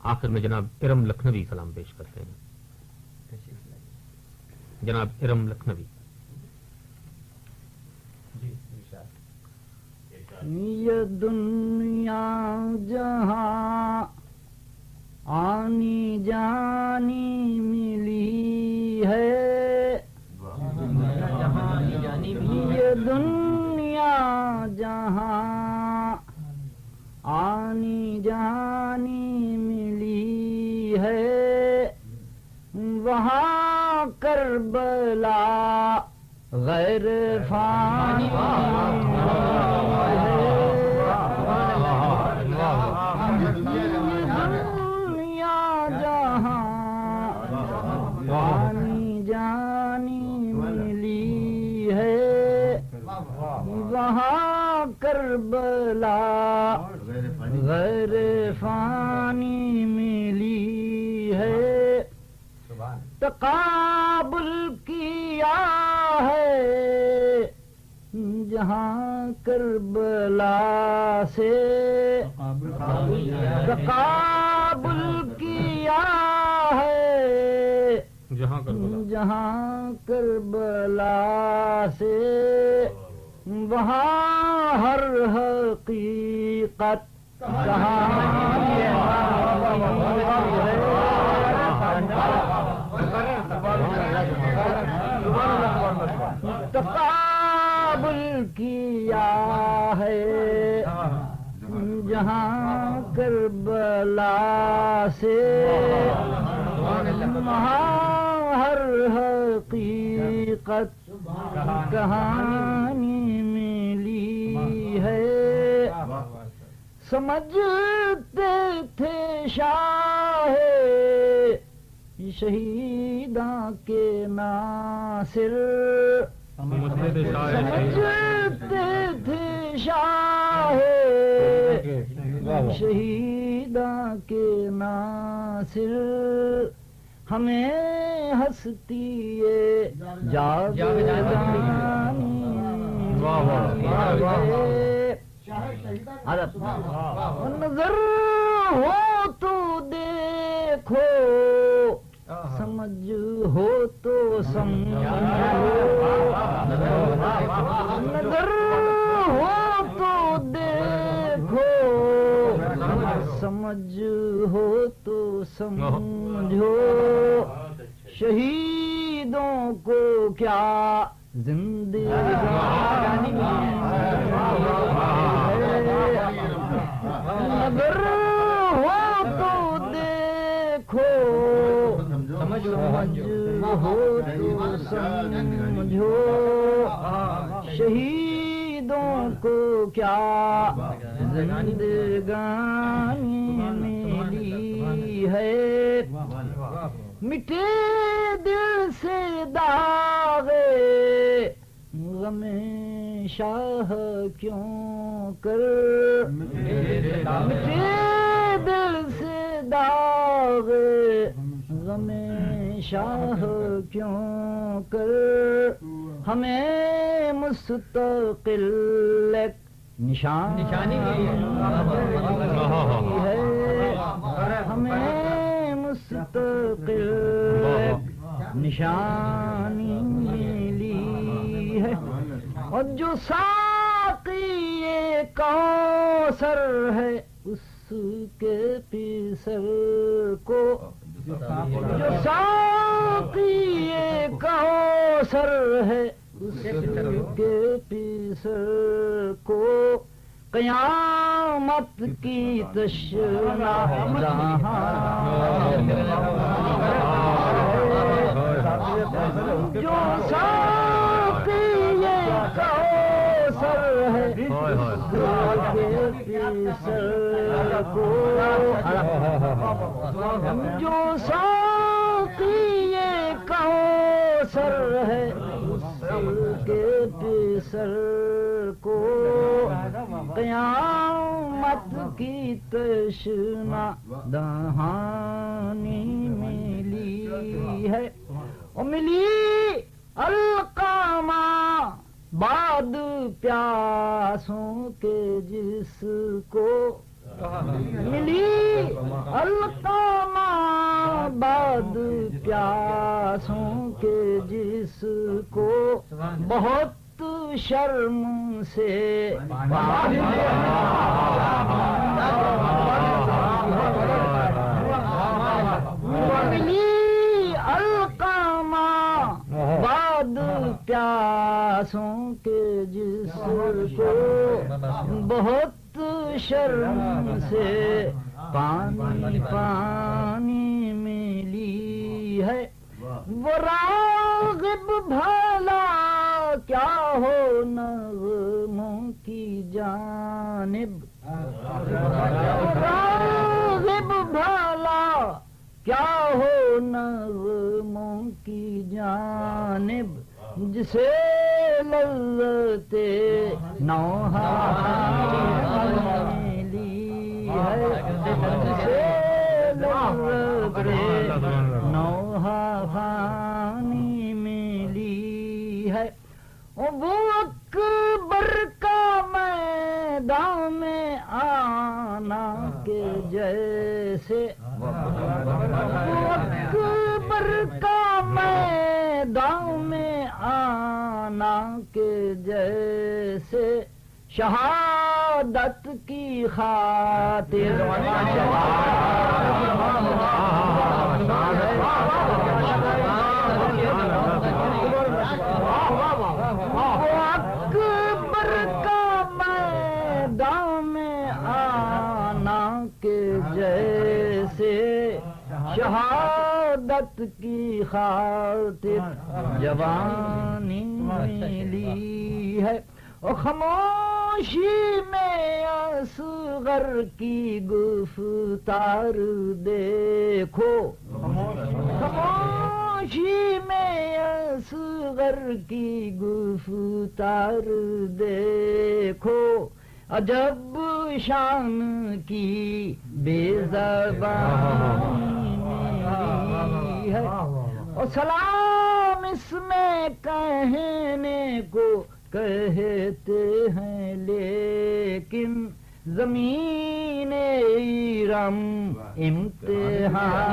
آخر میں جناب ارم لکھنوی کلام پیش کرتے ہیں. جناب ارم لکھنوی. یہ دنیا جہاں آنی جانی ملی ہے، یہ دنیا جہاں آنی جانی ملی ہے، وہاں کربلا غیر فانی دنیا جہاں آنی جانی ملی ہے، وہاں کربلا غیر فانی ملی ہے. تقابل کیا ہے جہاں کربلا سے، تقابل کیا ہے جہاں کربلا سے، وہاں ہر حقیقت کہانی ہے. تقابل کیا ہے جہاں کربلا سے، وہاں ہر حقیقت کہانی ملی ہے. سمجھتے تھے شاہ شہیداں کے ناصر، سمجھتے تھے شاہ شہیداں کے ناصر، ہمیں ہستی جاودانی نظر ہو تو دیکھو، سمجھ ہو تو سمجھو، نظر ہو تو دیکھو، سمجھ ہو تو سمجھو. شہیدوں کو کیا زندگانی نظر ہو تو دیکھو، سمجھ ہو تو سمجھو. شہیدوں کو کیا زندگانی ملی ہے، مٹے دل سے داغے غم شاہ کیوں کر، مٹے دل سے داغے غم شاہ کیوں کر، ہمیں مستقل ایک نشانی ہے، ہمیں مستقل ایک نشانی ملی ہے. اور جو ساقی کوثر ہے اس کے پیسر کو، جو ساقی کوثر ہے اس کے پیسر کو، قیامت کی تشنا جو ساقی کوثر ہے اس کے پیسر کو، جو ساقی کوثر ہے اس کے پیسر کو، قیامت کی تشنا دہانی ملی ہے. اور ملی القامہ بعد پیاسوں کے جس کو، ملی القامہ پیاسوں کے جس کو بہت شرم سے ملی القامہ بعد پیاسوں کے جس کو بہت شرم سے پانی پانی ملی ہے وہ راغب بھلا کیا ہو نغموں کی جانب راغب بھلا کیا ہو نغموں کی جانب جسے لذت نوحہ ملی ہے جسے لذت نوحہ فانی ملی ہے وہ اکبر کا میدان میں آنا کے جیسے وہ اکبر کا میدان میں آنا کے جیسے شہادت کی خاطر اکبر کا میدان میں آنا کے جیسے شہادت کی خاطر جوانی ملی ہے اور خاموشی میں اصغر کی گفتار دیکھو خاموشی میں اصغر کی گفتار دیکھو عجب شان کی بے زبانی میری ہے اور سلام اس میں کہنے کو کہتے ہیں لیکن زمین ایرم امتحانی